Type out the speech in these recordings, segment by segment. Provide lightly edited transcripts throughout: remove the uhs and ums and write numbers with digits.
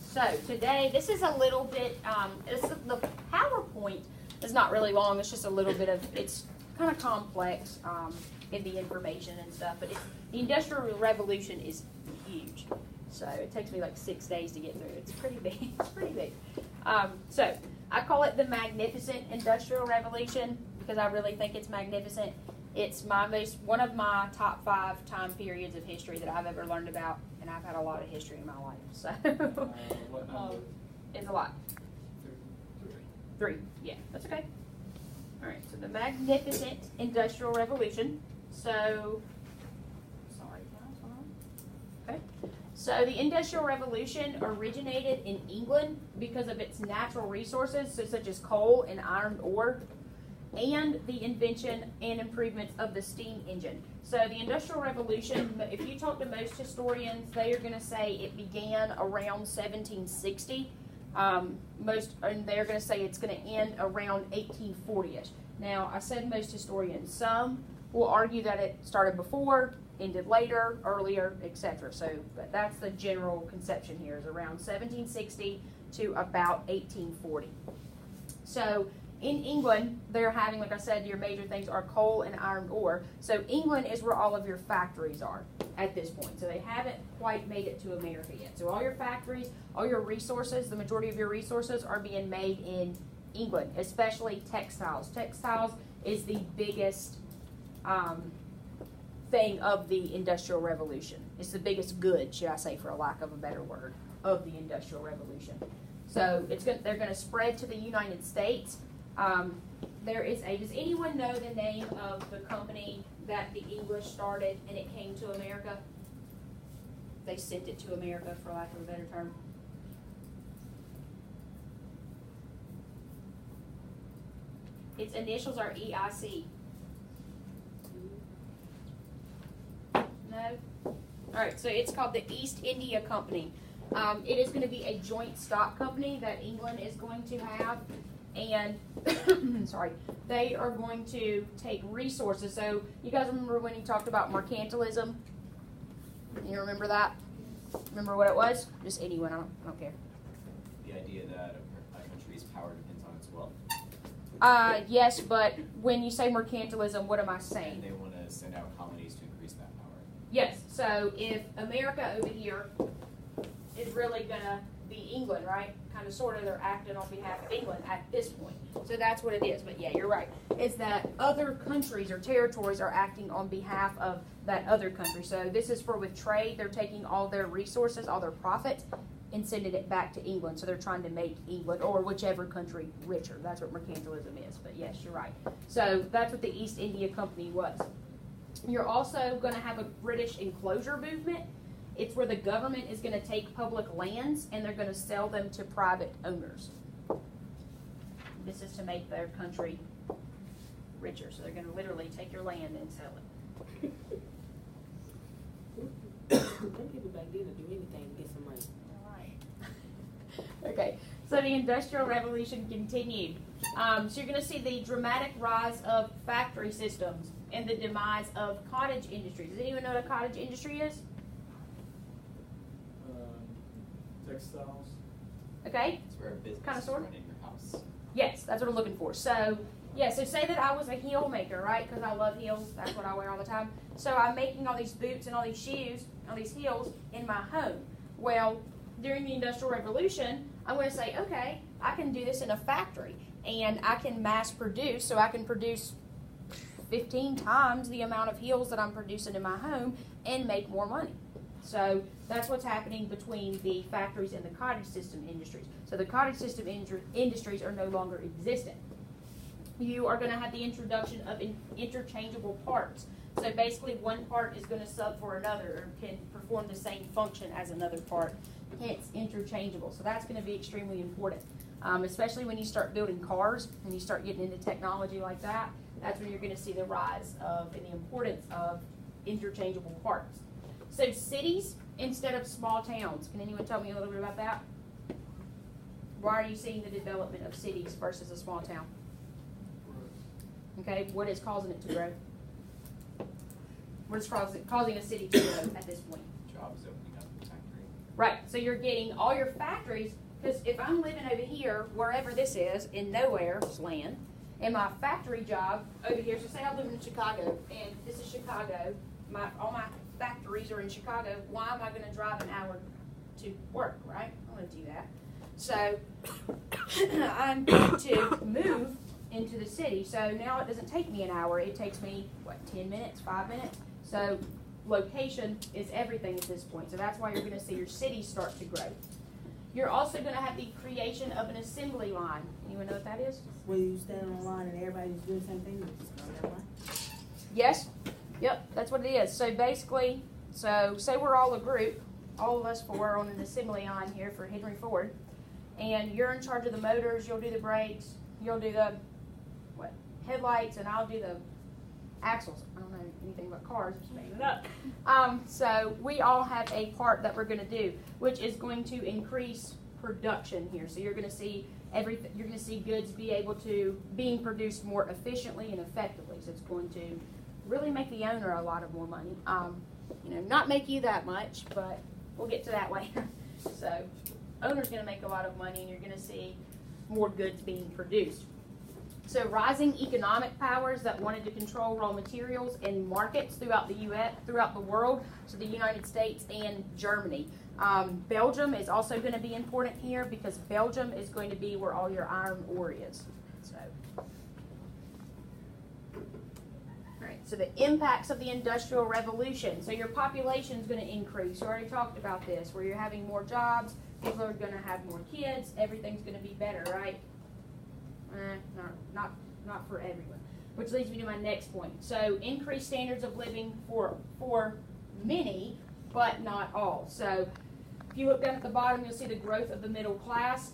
So today, this is a little bit, the PowerPoint is not really long. It's just a little bit of, it's kind of complex in the information and stuff. But the Industrial Revolution is huge. So it takes me like 6 days to get through. It's pretty big. It's pretty big. So I call it the Magnificent Industrial Revolution because I really think it's magnificent. It's one of my top 5 time periods of history that I've ever learned about, and I've had a lot of history in my life. So it's a lot. 3. Yeah, that's okay. All right. So the Magnificent Industrial Revolution. So sorry, guys. Hold on. Okay. So the Industrial Revolution originated in England because of its natural resources, such as coal and iron ore, and the invention and improvements of the steam engine. So the Industrial Revolution, if you talk to most historians, they are going to say it began around 1760. And they're going to say it's going to end around 1840-ish. Now, I said most historians. Some will argue that it started before, ended later, earlier, etc. So but that's the general conception here, is around 1760 to about 1840. So in England, they're having, like I said, your major things are coal and iron ore. So England is where all of your factories are at this point. So they haven't quite made it to America yet. So all your factories, all your resources, the majority of your resources are being made in England, especially textiles. Textiles is the biggest thing of the Industrial Revolution. It's the biggest good, should I say, for a lack of a better word, of the Industrial Revolution. So they're going to spread to the United States. Does anyone know the name of the company that the English started and it came to America? They sent it to America, for lack of a better term. Its initials are EIC. No? All right, so it's called the East India Company. It is going to be a joint stock company that England is going to have. And, sorry, they are going to take resources. So you guys remember when he talked about mercantilism? You remember that? Remember what it was? Just anyone, I don't care. The idea that a country's power depends on its wealth? Yes, but when you say mercantilism, what am I saying? And they want to send out colonies to increase that power. Yes, so if America over here is really going to be England, right? Kind of sort of they're acting on behalf of England at this point. So that's what it is. But yeah, you're right. Is that other countries or territories are acting on behalf of that other country. So this is for with trade. They're taking all their resources, all their profits, and sending it back to England. So they're trying to make England or whichever country richer. That's what mercantilism is. But yes, you're right. So that's what the East India Company was. You're also going to have a British enclosure movement. It's where the government is going to take public lands and they're going to sell them to private owners. This is to make their country richer. So they're going to literally take your land and sell it. Them people back then would do anything to get some money. All right. Okay, so the Industrial Revolution continued. So you're going to see the dramatic rise of factory systems and the demise of cottage industries. Does anyone know what a cottage industry is? Textiles. Okay. It's where a business Kind of, is sort of. running your house. Yes, that's what I'm looking for. So, yeah, so say that I was a heel maker, right? Because I love heels. That's what I wear all the time. So I'm making all these boots and all these shoes, all these heels in my home. Well, during the Industrial Revolution, I'm going to say, okay, I can do this in a factory. And I can mass produce, so I can produce 15 times the amount of heels that I'm producing in my home and make more money. So that's what's happening between the factories and the cottage system industries. So the cottage system industries are no longer existent. You are going to have the introduction of interchangeable parts. So basically one part is going to sub for another or can perform the same function as another part. Hence interchangeable. So that's going to be extremely important. Especially when you start building cars and you start getting into technology like that. That's when you're going to see the rise of and the importance of interchangeable parts. So cities instead of small towns. Can anyone tell me a little bit about that? Why are you seeing the development of cities versus a small town? Okay, what is causing it to grow? What is causing a city to grow at this point? Jobs opening up in the factory. Right, so you're getting all your factories, because if I'm living over here, wherever this is, in nowhere's land, and my factory job over here, so say I live in Chicago, and this is Chicago, all my factories are in Chicago, why am I gonna drive an hour to work, right? I don't wanna do that. So, I'm going to move into the city, so now it doesn't take me an hour, it takes me, 10 minutes, 5 minutes? So, location is everything at this point, so that's why you're gonna see your city start to grow. You're also gonna have the creation of an assembly line. Anyone know what that is? Where you stand on the line and everybody's doing the same thing, you just go that line. Yes, yep, that's what it is. So basically, say we're all a group, all of us four are on an assembly line here for Henry Ford, and you're in charge of the motors, you'll do the brakes, you'll do the, headlights, and I'll do the axles. I don't know anything about cars, just making it up. So we all have a part that we're gonna do, which is going to increase production here. So you're gonna see you're gonna see goods being produced more efficiently and effectively. So it's going to really make the owner a lot of more money. Not make you that much, but we'll get to that later. So owner's gonna make a lot of money, and you're gonna see more goods being produced. So rising economic powers that wanted to control raw materials and markets throughout the U.S., throughout the world, so the United States and Germany. Belgium is also going to be important here because Belgium is going to be where all your iron ore is. So the impacts of the Industrial Revolution. So your population is going to increase. We already talked about this, where you're having more jobs, people are going to have more kids, everything's going to be better, right? Not for everyone. Which leads me to my next point. So increased standards of living for many, but not all. So if you look down at the bottom, you'll see the growth of the middle class.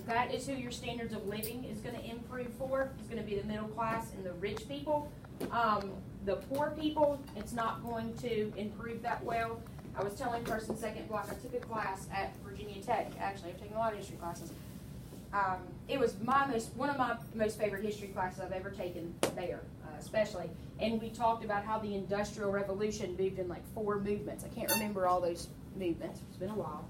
That is who your standards of living is going to improve for. It's going to be the middle class and the rich people. The poor people, it's not going to improve that well. I was telling person second block, I took a class at Virginia Tech. Actually, I've taken a lot of history classes. It was one of my most favorite history classes I've ever taken there, especially. And we talked about how the Industrial Revolution moved in like 4 movements. I can't remember all those movements. It's been a while.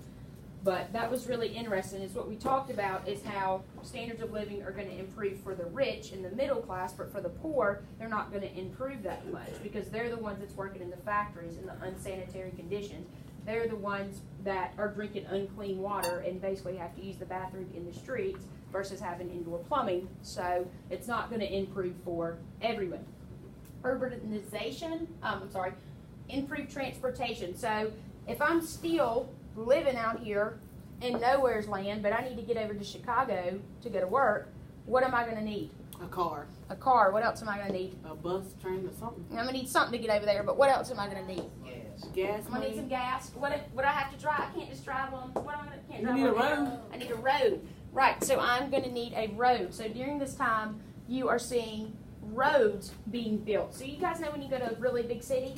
But that was really interesting. Is what we talked about is how standards of living are going to improve for the rich and the middle class, but for the poor, they're not going to improve that much because they're the ones that's working in the factories in the unsanitary conditions. They're the ones that are drinking unclean water and basically have to use the bathroom in the streets versus having indoor plumbing. So it's not going to improve for everyone. Urbanization, improved transportation. So if I'm still living out here in nowhere's land, but I need to get over to Chicago to go to work, what am I going to need? A car. A car. What else am I going to need? A bus, train, or something. I'm going to need something to get over there, but what else am I going to need? Gas. I'm going to need some gas. What I have to drive? I can't just drive on. What am I going to? Can't You drive need a on road. I need a road. Right. So I'm going to need a road. So during this time, you are seeing roads being built. So you guys know when you go to a really big city.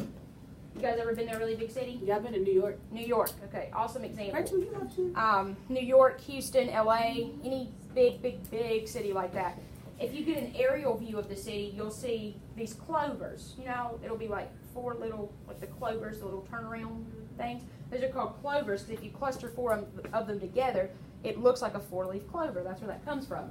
You guys ever been to a really big city? Yeah, I've been to New York. New York. Okay. Awesome example. Rachel, you have to. New York, Houston, LA, any big city like that. If you get an aerial view of the city, you'll see these clovers. You know, it'll be like 4 little, like the clovers, the little turnaround things. Those are called clovers. Because if you cluster 4 of them together, it looks like a 4-leaf clover. That's where that comes from.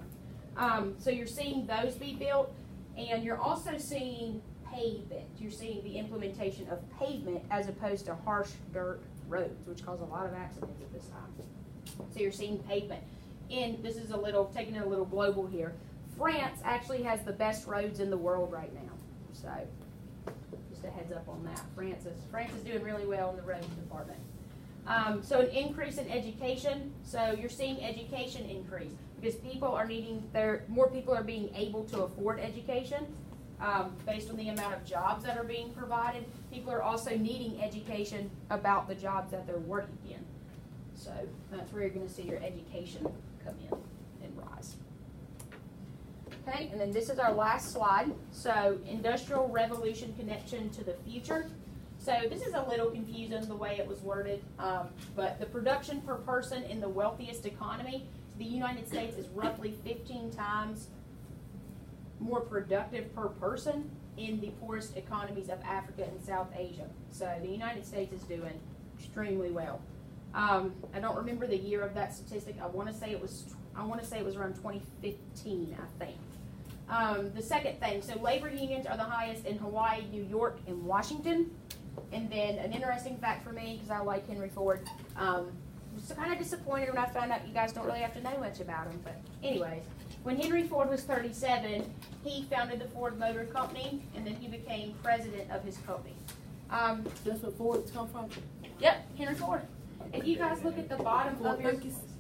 So you're seeing those be built, and you're also seeing pavement. You're seeing the implementation of pavement as opposed to harsh dirt roads, which cause a lot of accidents at this time. So you're seeing pavement. And this is taking it a little global here. France actually has the best roads in the world right now. So just a heads up on that. France is doing really well in the roads department. So an increase in education. So you're seeing education increase because more people are being able to afford education based on the amount of jobs that are being provided. People are also needing education about the jobs that they're working in. So that's where you're going to see your education come in and rise. Okay, and then this is our last slide. So Industrial Revolution connection to the future. So this is a little confusing the way it was worded, but the production per person in the wealthiest economy, the United States is roughly 15 times more productive per person in the poorest economies of Africa and South Asia. So the United States is doing extremely well. I don't remember the year of that statistic. I want to say it was around 2015, I think. The second thing, so labor unions are the highest in Hawaii, New York, and Washington. And then an interesting fact for me, because I like Henry Ford, was kind of disappointed when I found out you guys don't really have to know much about him. But anyways, when Henry Ford was 37, he founded the Ford Motor Company, and then he became president of his company. That's where Fords come from? Yep, Henry Ford. If you guys look at the bottom of your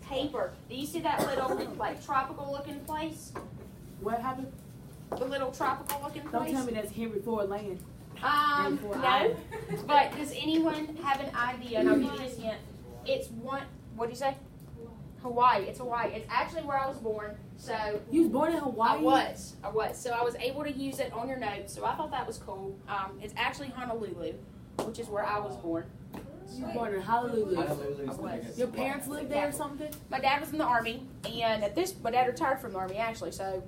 paper, do you see that little like tropical looking place? What happened? The little tropical looking place? Don't tell me that's Henry Ford land. No. But does anyone have an idea? And I'll give you this hint. It's one. What'd you say? Hawaii. It's Hawaii. It's actually where I was born. So You was born in Hawaii? I was. So I was able to use it on your notes. So I thought that was cool. It's actually Honolulu, which is where I was born. You was born in Honolulu. Honolulu's the was. biggest Your one. parents lived there or something? My dad was in the Army, and my dad retired from the Army actually. So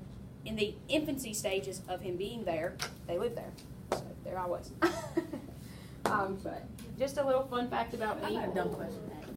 in the infancy stages of him being there, they lived there. So there I was. But just a little fun fact about I me. got a dumb question to